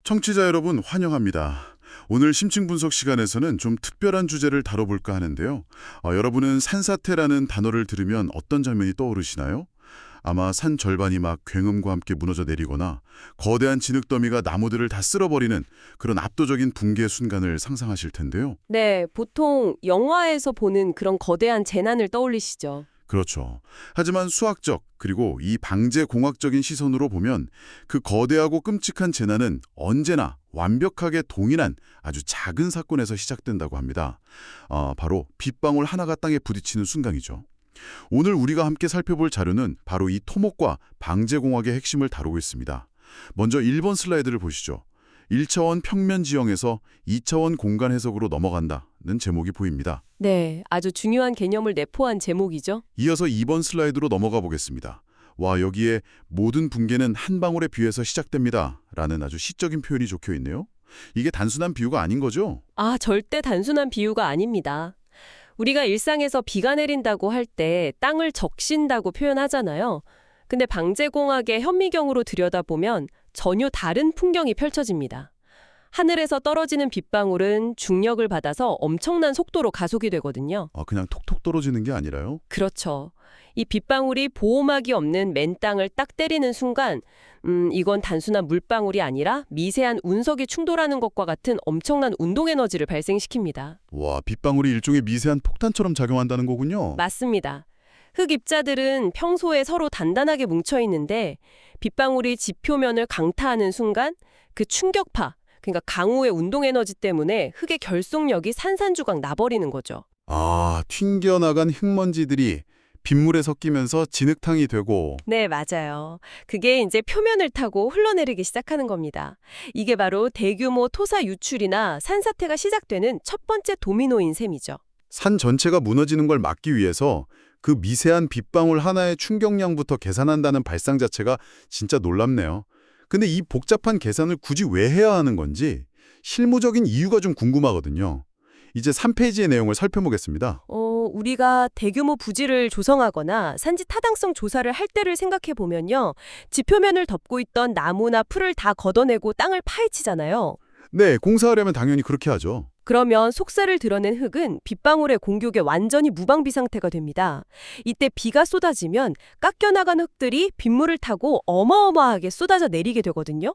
청취자 여러분 환영합니다. 오늘 심층 분석 시간에서는 좀 특별한 주제를 다뤄볼까 하는데요. 여러분은 산사태라는 단어를 들으면 어떤 장면이 떠오르시나요? 아마 산 절반이 막 굉음과 함께 무너져 내리거나 거대한 진흙더미가 나무들을 다 쓸어버리는 그런 압도적인 붕괴 순간을 상상하실 텐데요. 네, 보통 영화에서 보는 그런 거대한 재난을 떠올리시죠. 그렇죠. 하지만 수학적 그리고 이 방재 공학적인 시선으로 보면 그 거대하고 끔찍한 재난은 언제나 완벽하게 동일한 아주 작은 사건에서 시작된다고 합니다. 바로 빗방울 하나가 땅에 부딪히는 순간이죠. 오늘 우리가 함께 살펴볼 자료는 바로 이 토목과 방재 공학의 핵심을 다루고 있습니다. 먼저 1번 슬라이드를 보시죠. 1차원 평면 지형에서 2차원 공간 해석으로 넘어간다는 제목이 보입니다. 네, 아주 중요한 개념을 내포한 제목이죠. 이어서 2번 슬라이드로 넘어가 보겠습니다. 와, 여기에 모든 붕괴는 한 방울에 비해서 시작됩니다. 라는 아주 시적인 표현이 적혀 있네요. 이게 단순한 비유가 아닌 거죠? 절대 단순한 비유가 아닙니다. 우리가 일상에서 비가 내린다고 할 때 땅을 적신다고 표현하잖아요. 근데 방재공학의 현미경으로 들여다보면 전혀 다른 풍경이 펼쳐집니다. 하늘에서 떨어지는 빗방울은 중력을 받아서 엄청난 속도로 가속이 되거든요. 그냥 톡톡 떨어지는 게 아니라요? 그렇죠. 이 빗방울이 보호막이 없는 맨 땅을 딱 때리는 순간 이건 단순한 물방울이 아니라 미세한 운석이 충돌하는 것과 같은 엄청난 운동 에너지를 발생시킵니다. 와, 빗방울이 일종의 미세한 폭탄처럼 작용한다는 거군요. 맞습니다. 흙입자들은 평소에 서로 단단하게 뭉쳐 있는데 빗방울이 지표면을 강타하는 순간 그 충격파, 그러니까 강우의 운동 에너지 때문에 흙의 결속력이 산산조각 나버리는 거죠. 튕겨나간 흙먼지들이 빗물에 섞이면서 진흙탕이 되고. 네, 맞아요. 그게 이제 표면을 타고 흘러내리기 시작하는 겁니다. 이게 바로 대규모 토사 유출이나 산사태가 시작되는 첫 번째 도미노인 셈이죠. 산 전체가 무너지는 걸 막기 위해서 그 미세한 빗방울 하나의 충격량부터 계산한다는 발상 자체가 진짜 놀랍네요. 근데 이 복잡한 계산을 굳이 왜 해야 하는 건지 실무적인 이유가 좀 궁금하거든요. 이제 3페이지의 내용을 살펴보겠습니다. 우리가 대규모 부지를 조성하거나 산지 타당성 조사를 할 때를 생각해 보면요. 지표면을 덮고 있던 나무나 풀을 다 걷어내고 땅을 파헤치잖아요. 네, 공사하려면 당연히 그렇게 하죠. 그러면 속살을 드러낸 흙은 빗방울의 공격에 완전히 무방비 상태가 됩니다. 이때 비가 쏟아지면 깎여나간 흙들이 빗물을 타고 어마어마하게 쏟아져 내리게 되거든요.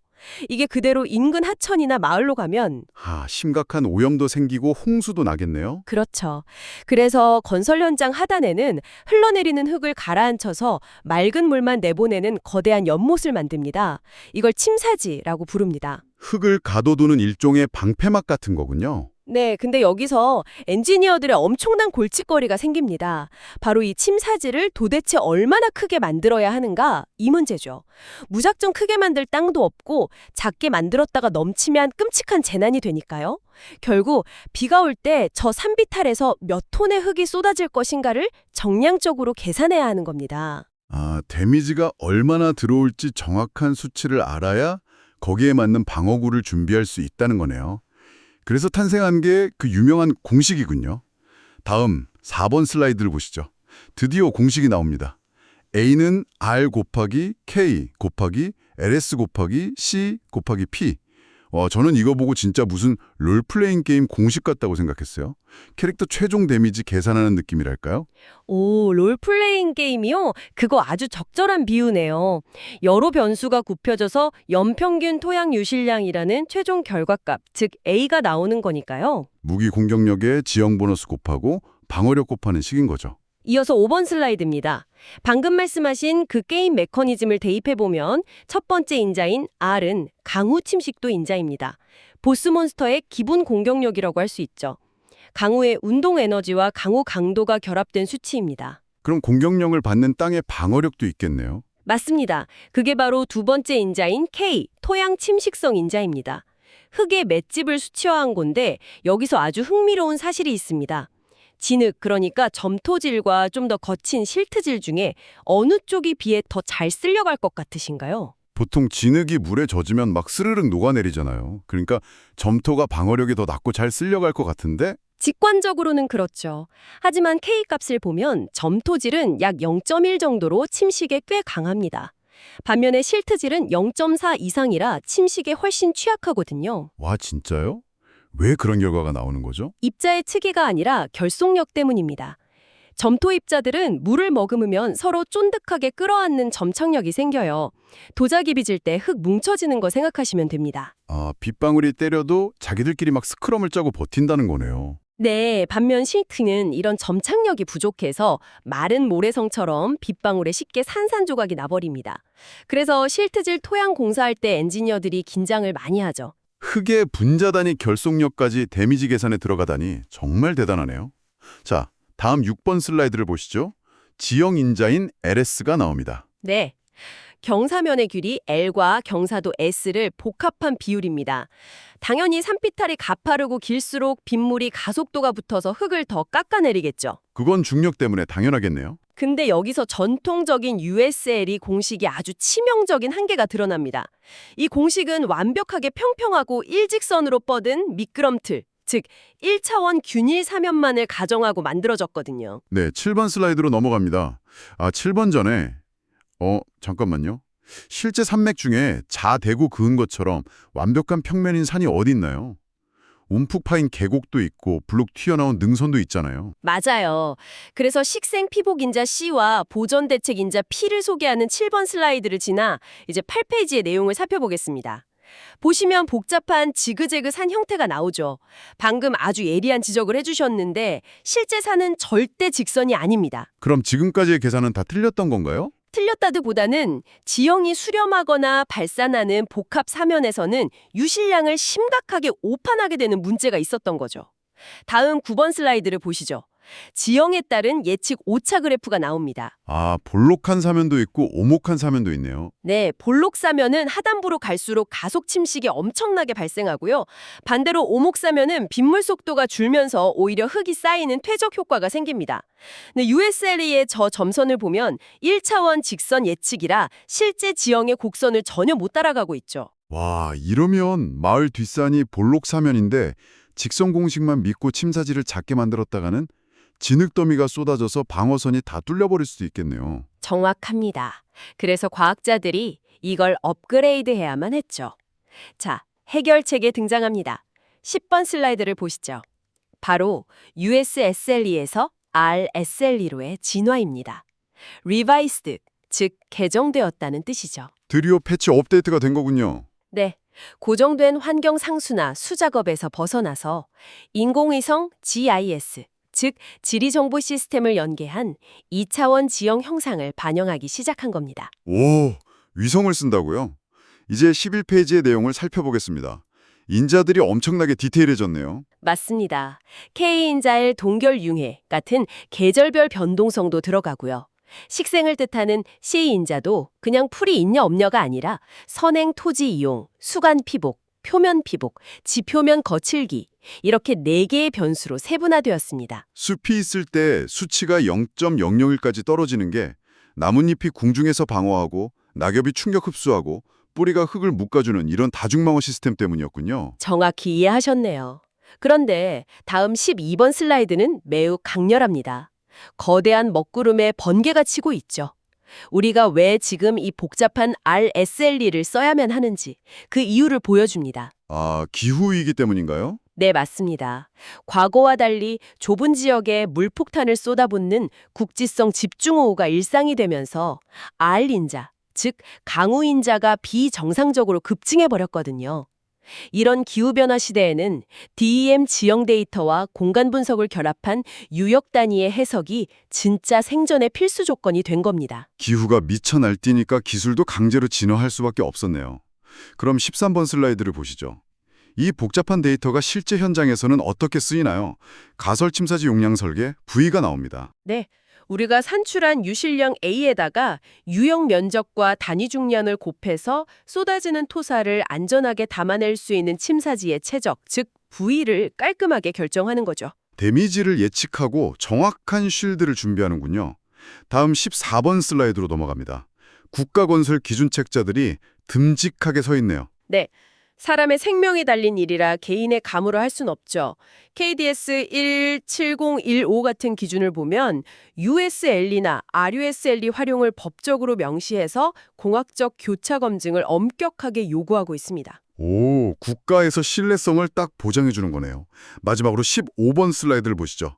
이게 그대로 인근 하천이나 마을로 가면 심각한 오염도 생기고 홍수도 나겠네요. 그렇죠. 그래서 건설 현장 하단에는 흘러내리는 흙을 가라앉혀서 맑은 물만 내보내는 거대한 연못을 만듭니다. 이걸 침사지라고 부릅니다. 흙을 가둬두는 일종의 방패막 같은 거군요. 네, 근데 여기서 엔지니어들의 엄청난 골칫거리가 생깁니다. 바로 이 침사지를 도대체 얼마나 크게 만들어야 하는가? 이 문제죠. 무작정 크게 만들 땅도 없고 작게 만들었다가 넘치면 끔찍한 재난이 되니까요. 결국 비가 올 때 저 산비탈에서 몇 톤의 흙이 쏟아질 것인가를 정량적으로 계산해야 하는 겁니다. 데미지가 얼마나 들어올지 정확한 수치를 알아야 거기에 맞는 방어구를 준비할 수 있다는 거네요. 그래서 탄생한 게 그 유명한 공식이군요. 다음 4번 슬라이드를 보시죠. 드디어 공식이 나옵니다. A는 R 곱하기 K 곱하기 LS 곱하기 C 곱하기 P. 저는 이거 보고 진짜 무슨 롤플레잉 게임 공식 같다고 생각했어요. 캐릭터 최종 데미지 계산하는 느낌이랄까요? 롤플레잉 게임이요? 그거 아주 적절한 비유네요. 여러 변수가 굽혀져서 연평균 토양 유실량이라는 최종 결과값, 즉 A가 나오는 거니까요. 무기 공격력에 지형 보너스 곱하고 방어력 곱하는 식인 거죠. 이어서 5번 슬라이드입니다. 방금 말씀하신 그 게임 메커니즘을 대입해보면 첫 번째 인자인 R은 강우 침식도 인자입니다. 보스몬스터의 기본 공격력이라고 할 수 있죠. 강우의 운동 에너지와 강우 강도가 결합된 수치입니다. 그럼 공격력을 받는 땅의 방어력도 있겠네요. 맞습니다. 그게 바로 두 번째 인자인 K, 토양 침식성 인자입니다. 흙의 맷집을 수치화한 건데 여기서 아주 흥미로운 사실이 있습니다. 진흙, 그러니까 점토질과 좀 더 거친 실트질 중에 어느 쪽이 비에 더 잘 쓸려갈 것 같으신가요? 보통 진흙이 물에 젖으면 막 스르륵 녹아내리잖아요. 그러니까 점토가 방어력이 더 낮고 잘 쓸려갈 것 같은데 직관적으로는 그렇죠. 하지만 K값을 보면 점토질은 약 0.1 정도로 침식에 꽤 강합니다. 반면에 실트질은 0.4 이상이라 침식에 훨씬 취약하거든요. 와, 진짜요? 왜 그런 결과가 나오는 거죠? 입자의 특이가 아니라 결속력 때문입니다. 점토 입자들은 물을 머금으면 서로 쫀득하게 끌어안는 점착력이 생겨요. 도자기 빚을 때 흙 뭉쳐지는 거 생각하시면 됩니다. 아, 빗방울이 때려도 자기들끼리 막 스크럼을 짜고 버틴다는 거네요. 네, 반면 실트는 이런 점착력이 부족해서 마른 모래성처럼 빗방울에 쉽게 산산조각이 나버립니다. 그래서 실트질 토양 공사할 때 엔지니어들이 긴장을 많이 하죠. 흙의 분자 단위 결속력까지 데미지 계산에 들어가다니 정말 대단하네요. 자, 다음 6번 슬라이드를 보시죠. 지형 인자인 LS가 나옵니다. 네. 경사면의 길이 L과 경사도 S를 복합한 비율입니다. 당연히 산비탈이 가파르고 길수록 빗물이 가속도가 붙어서 흙을 더 깎아내리겠죠. 그건 중력 때문에 당연하겠네요. 근데 여기서 전통적인 USL이 공식이 아주 치명적인 한계가 드러납니다. 이 공식은 완벽하게 평평하고 일직선으로 뻗은 미끄럼틀, 즉 1차원 균일 사면만을 가정하고 만들어졌거든요. 네, 7번 슬라이드로 넘어갑니다. 아, 7번 전에 잠깐만요. 실제 산맥 중에 자대고 그은 것처럼 완벽한 평면인 산이 어디 있나요? 움푹 파인 계곡도 있고 블록 튀어나온 능선도 있잖아요. 맞아요. 그래서 식생 피복 인자 C와 보전 대책 인자 P를 소개하는 7번 슬라이드를 지나 이제 8페이지의 내용을 살펴보겠습니다. 보시면 복잡한 지그재그 산 형태가 나오죠. 방금 아주 예리한 지적을 해주셨는데 실제 산은 절대 직선이 아닙니다. 그럼 지금까지의 계산은 다 틀렸던 건가요? 틀렸다기보다는 지형이 수렴하거나 발산하는 복합 사면에서는 유실량을 심각하게 오판하게 되는 문제가 있었던 거죠. 다음 9번 슬라이드를 보시죠. 지형에 따른 예측 오차 그래프가 나옵니다. 아, 볼록한 사면도 있고 오목한 사면도 있네요. 네, 볼록 사면은 하단부로 갈수록 가속 침식이 엄청나게 발생하고요. 반대로 오목 사면은 빗물 속도가 줄면서 오히려 흙이 쌓이는 퇴적 효과가 생깁니다. 네, USLE의 저 점선을 보면 1차원 직선 예측이라 실제 지형의 곡선을 전혀 못 따라가고 있죠. 와, 이러면 마을 뒷산이 볼록 사면인데 직선 공식만 믿고 침사지를 작게 만들었다가는 진흙더미가 쏟아져서 방어선이 다 뚫려버릴 수도 있겠네요. 정확합니다. 그래서 과학자들이 이걸 업그레이드해야만 했죠. 자, 해결책에 등장합니다. 10번 슬라이드를 보시죠. 바로 USSLE에서 RSLE로의 진화입니다. Revised, 즉 개정되었다는 뜻이죠. 드디어 패치 업데이트가 된 거군요. 네, 고정된 환경 상수나 수작업에서 벗어나서 인공위성 GIS, 즉 지리정보 시스템을 연계한 2차원 지형 형상을 반영하기 시작한 겁니다. 오, 위성을 쓴다고요? 이제 11페이지의 내용을 살펴보겠습니다. 인자들이 엄청나게 디테일해졌네요. 맞습니다. K인자의 동결융해 같은 계절별 변동성도 들어가고요. 식생을 뜻하는 C인자도 그냥 풀이 있냐 없냐가 아니라 선행 토지 이용, 수간 피복, 표면 피복, 지표면 거칠기 이렇게 4개의 변수로 세분화되었습니다. 숲이 있을 때 수치가 0.001까지 떨어지는 게 나뭇잎이 궁중에서 방어하고 낙엽이 충격 흡수하고 뿌리가 흙을 묶어주는 이런 다중방어 시스템 때문이었군요. 정확히 이해하셨네요. 그런데 다음 12번 슬라이드는 매우 강렬합니다. 거대한 먹구름에 번개가 치고 있죠. 우리가 왜 지금 이 복잡한 RSLE를 써야만 하는지 그 이유를 보여줍니다. 아, 기후위기 때문인가요? 네, 맞습니다. 과거와 달리 좁은 지역에 물폭탄을 쏟아붓는 국지성 집중호우가 일상이 되면서 R인자, 즉 강우인자가 비정상적으로 급증해버렸거든요. 이런 기후변화 시대에는 DEM 지형 데이터와 공간 분석을 결합한 유역 단위의 해석이 진짜 생존의 필수 조건이 된 겁니다. 기후가 미쳐 날뛰니까 기술도 강제로 진화할 수밖에 없었네요. 그럼 13번 슬라이드를 보시죠. 이 복잡한 데이터가 실제 현장에서는 어떻게 쓰이나요? 가설 침사지 용량 설계, V가 나옵니다. 네, 우리가 산출한 유실량 A에다가 유역 면적과 단위 중량을 곱해서 쏟아지는 토사를 안전하게 담아낼 수 있는 침사지의 최적, 즉 V를 깔끔하게 결정하는 거죠. 데미지를 예측하고 정확한 쉴드를 준비하는군요. 다음 14번 슬라이드로 넘어갑니다. 국가건설 기준책자들이 듬직하게 서 있네요. 네, 사람의 생명이 달린 일이라 개인의 감으로 할 순 없죠. KDS 17015 같은 기준을 보면 USLE나 RUSLE 활용을 법적으로 명시해서 공학적 교차 검증을 엄격하게 요구하고 있습니다. 오, 국가에서 신뢰성을 딱 보장해 주는 거네요. 마지막으로 15번 슬라이드를 보시죠.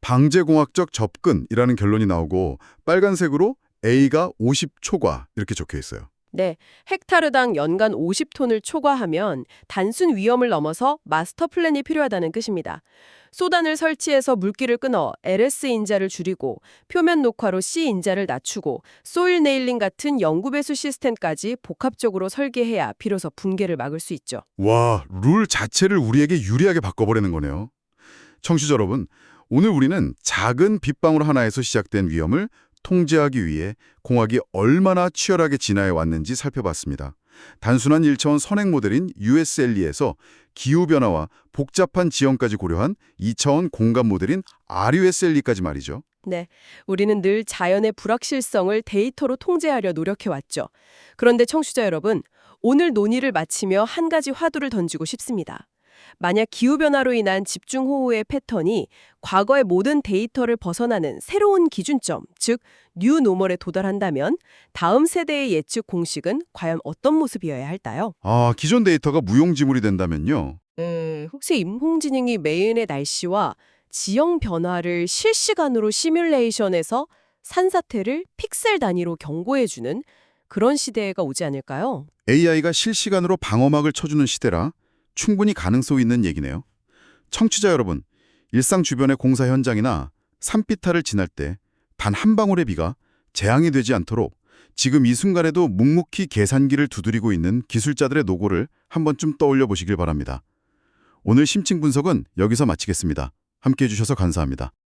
방재공학적 접근이라는 결론이 나오고 빨간색으로 A가 50초과 이렇게 적혀 있어요. 네, 헥타르당 연간 50톤을 초과하면 단순 위험을 넘어서 마스터 플랜이 필요하다는 뜻입니다. 소단을 설치해서 물기를 끊어 LS 인자를 줄이고 표면 녹화로 C 인자를 낮추고 소일 네일링 같은 영구 배수 시스템까지 복합적으로 설계해야 비로소 붕괴를 막을 수 있죠. 와, 룰 자체를 우리에게 유리하게 바꿔버리는 거네요. 청취자 여러분, 오늘 우리는 작은 빗방울 하나에서 시작된 위험을 통제하기 위해 공학이 얼마나 치열하게 진화해 왔는지 살펴봤습니다. 단순한 1차원 선행 모델인 USLE에서 기후변화와 복잡한 지형까지 고려한 2차원 공간 모델인 RUSLE까지 말이죠. 네, 우리는 늘 자연의 불확실성을 데이터로 통제하려 노력해왔죠. 그런데 청취자 여러분, 오늘 논의를 마치며 한 가지 화두를 던지고 싶습니다. 만약 기후변화로 인한 집중호우의 패턴이 과거의 모든 데이터를 벗어나는 새로운 기준점, 즉 뉴노멀에 도달한다면 다음 세대의 예측 공식은 과연 어떤 모습이어야 할까요? 기존 데이터가 무용지물이 된다면요. 혹시 인공지능이 매일의 날씨와 지형 변화를 실시간으로 시뮬레이션해서 산사태를 픽셀 단위로 경고해주는 그런 시대가 오지 않을까요? AI가 실시간으로 방어막을 쳐주는 시대라 충분히 가능성 있는 얘기네요. 청취자 여러분, 일상 주변의 공사 현장이나 산비탈을 지날 때 단 한 방울의 비가 재앙이 되지 않도록 지금 이 순간에도 묵묵히 계산기를 두드리고 있는 기술자들의 노고를 한 번쯤 떠올려 보시길 바랍니다. 오늘 심층 분석은 여기서 마치겠습니다. 함께해 주셔서 감사합니다.